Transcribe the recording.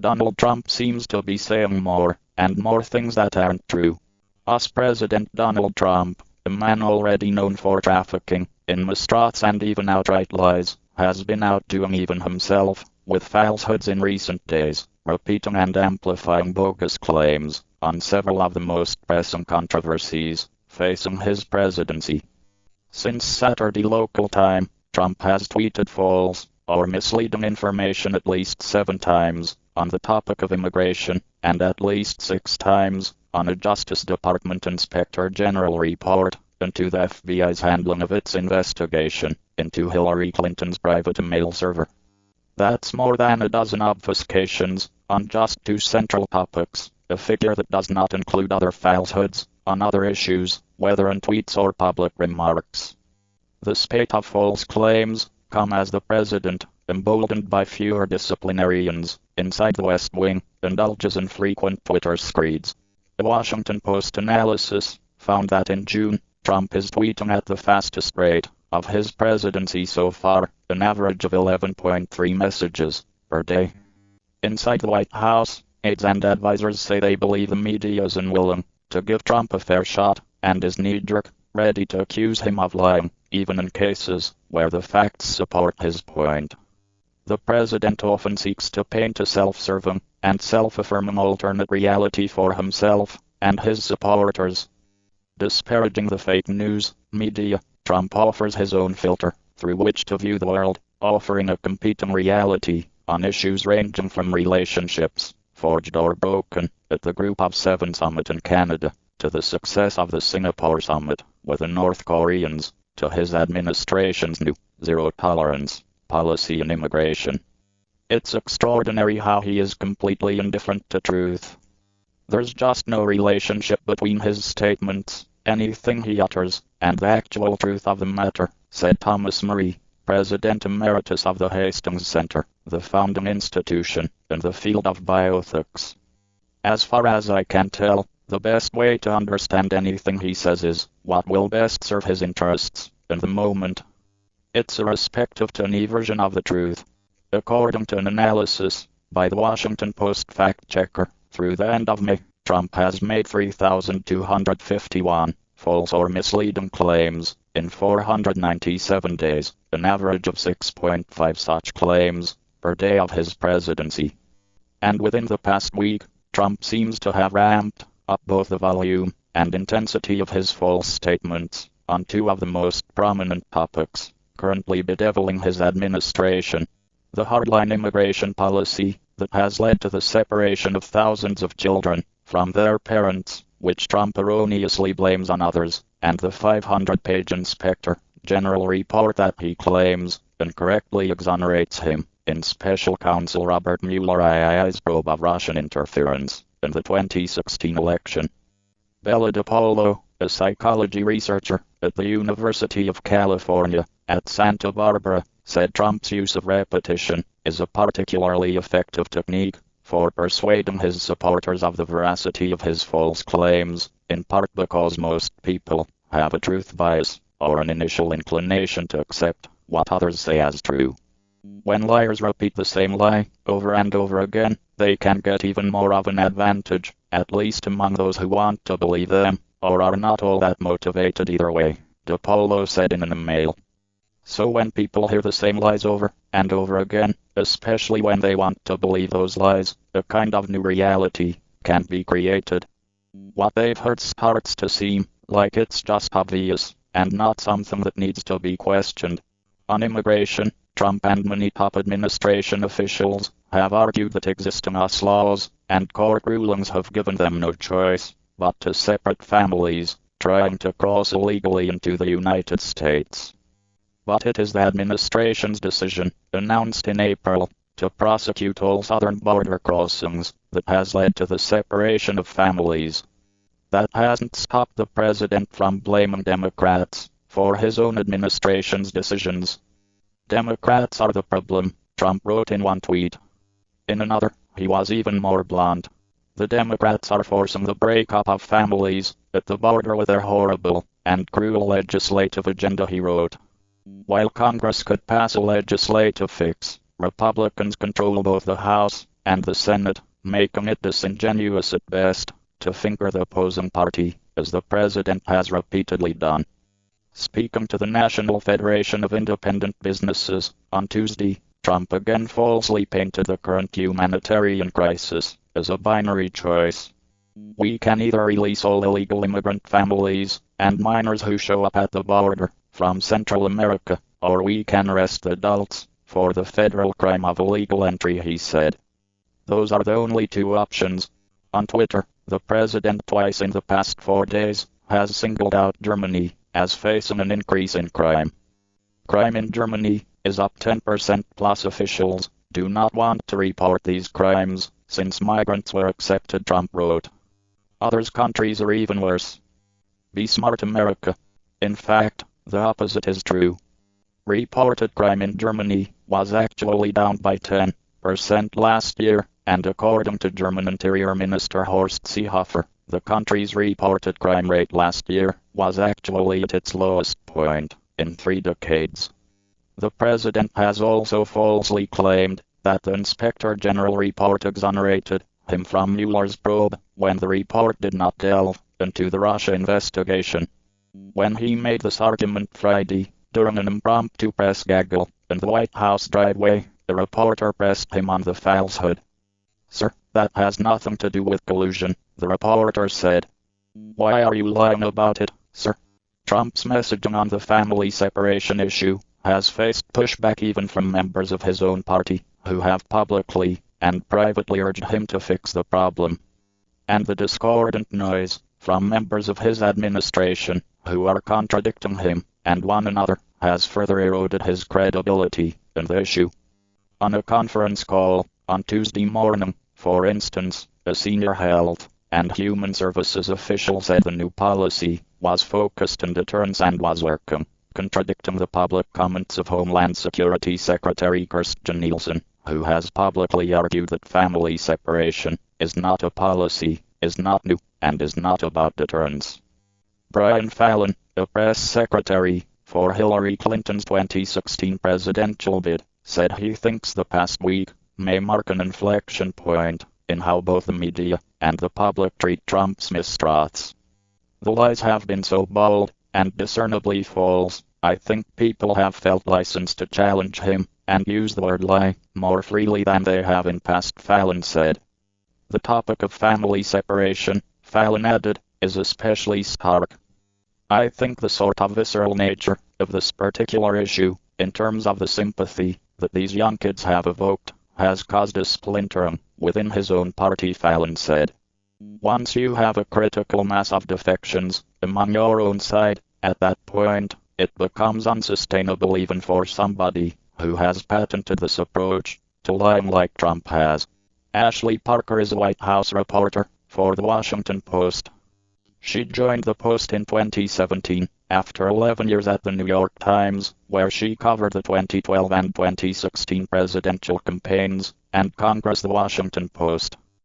Donald Trump seems to be saying more and more things that aren't true. US President Donald Trump, a man already known for trafficking in mistruths and even outright lies, has been outdoing even himself with falsehoods in recent days, repeating and amplifying bogus claims on several of the most pressing controversies facing his presidency. Since Saturday local time, Trump has tweeted false or misleading information at least 7 times on the topic of immigration, and at least 6 times on a Justice Department Inspector General report into the FBI's handling of its investigation into Hillary Clinton's private email server. That's more than a dozen obfuscations on just 2 central topics, a figure that does not include other falsehoods on other issues, whether in tweets or public remarks. The spate of false claims come as the president, emboldened by fewer disciplinarians inside the West Wing, indulges in frequent Twitter screeds. The Washington Post analysis found that in June, Trump is tweeting at the fastest rate of his presidency so far, an average of 11.3 messages per day. Inside the White House, aides and advisors say they believe the media is unwilling to give Trump a fair shot and is knee-jerk, ready to accuse him of lying, even in cases where the facts support his point. The president often seeks to paint a self-serving and self-affirming alternate reality for himself and his supporters. Disparaging the fake news media, Trump offers his own filter through which to view the world, offering a competing reality on issues ranging from relationships, forged or broken, at the Group of 7 summit in Canada, to the success of the Singapore summit with the North Koreans, to his administration's new zero-tolerance policy on immigration. It's extraordinary how he is completely indifferent to truth. There's just no relationship between his statements, anything he utters, and the actual truth of the matter, said Thomas Murray, President Emeritus of the Hastings Center, the founding institution in the field of bioethics. As far as I can tell, the best way to understand anything he says is what will best serve his interests in the moment. It's irrespective to any version of the truth. According to an analysis by the Washington Post fact-checker, through the end of May, Trump has made 3,251 false or misleading claims in 497 days, an average of 6.5 such claims per day of his presidency. And within the past week, Trump seems to have ramped up both the volume and intensity of his false statements on 2 of the most prominent topics currently bedeviling his administration: the hardline immigration policy that has led to the separation of thousands of children from their parents, which Trump erroneously blames on others, and the 500-page Inspector General report that he claims incorrectly exonerates him in Special Counsel Robert Mueller's probe of Russian interference in the 2016 election. Bella DiPaolo, a psychology researcher at the University of California at Santa Barbara, said Trump's use of repetition is a particularly effective technique for persuading his supporters of the veracity of his false claims, in part because most people have a truth bias or an initial inclination to accept what others say as true. When liars repeat the same lie over and over again, they can get even more of an advantage, at least among those who want to believe them, or are not all that motivated either way, DiPaolo said in an email. So when people hear the same lies over and over again, especially when they want to believe those lies, a kind of new reality can be created. What they've heard starts to seem like it's just obvious, and not something that needs to be questioned. On immigration, Trump and many top administration officials have argued that existing US laws and court rulings have given them no choice but to separate families trying to cross illegally into the United States. But it is the administration's decision, announced in April, to prosecute all southern border crossings that has led to the separation of families. That hasn't stopped the president from blaming Democrats for his own administration's decisions. Democrats are the problem, Trump wrote in one tweet. In another, he was even more blunt. The Democrats are forcing the breakup of families at the border with their horrible and cruel legislative agenda, he wrote. While Congress could pass a legislative fix, Republicans control both the House and the Senate, making it disingenuous at best to finger the opposing party, as the president has repeatedly done. Speaking to the National Federation of Independent Businesses on Tuesday, Trump again falsely painted the current humanitarian crisis as a binary choice. We can either release all illegal immigrant families and minors who show up at the border from Central America, or we can arrest adults for the federal crime of illegal entry, he said. Those are the only two options. On Twitter, the president twice in the past 4 days has singled out Germany as facing an increase in crime. Crime in Germany is up 10%, plus officials do not want to report these crimes since migrants were accepted, Trump wrote. Other countries are even worse. Be smart, America. In fact, the opposite is true. Reported crime in Germany was actually down by 10% last year, and according to German Interior Minister Horst Seehofer, the country's reported crime rate last year was actually at its lowest point in 3 decades. The president has also falsely claimed that the Inspector General report exonerated him from Mueller's probe when the report did not delve into the Russia investigation. When he made this argument Friday during an impromptu press gaggle in the White House driveway, a reporter pressed him on the falsehood. "Sir, that has nothing to do with collusion," the reporter said. "Why are you lying about it, sir?" Trump's messaging on the family separation issue has faced pushback even from members of his own party, who have publicly and privately urged him to fix the problem. And the discordant noise from members of his administration, who are contradicting him and one another, has further eroded his credibility in the issue. On a conference call on Tuesday morning, for instance, a senior health and human services official said the new policy was focused on deterrence and was working, contradicting the public comments of Homeland Security Secretary Kirstjen Nielsen, who has publicly argued that family separation is not a policy, is not new, and is not about deterrence. Brian Fallon, a press secretary for Hillary Clinton's 2016 presidential bid, said he thinks the past week may mark an inflection point in how both the media and the public treat Trump's mistroths. "The lies have been so bold and discernibly false, I think people have felt license to challenge him and use the word lie more freely than they have in past," Fallon said. The topic of family separation, Fallon added, is especially stark. "I think the sort of visceral nature of this particular issue, in terms of the sympathy that these young kids have evoked, has caused a splintering within his own party," Fallon said. "Once you have a critical mass of defections among your own side, at that point, it becomes unsustainable even for somebody who has patented this approach to lying like Trump has." Ashley Parker is a White House reporter for The Washington Post. She joined the Post in 2017, after 11 years at the New York Times, where she covered the 2012 and 2016 presidential campaigns and Congress. The Washington Post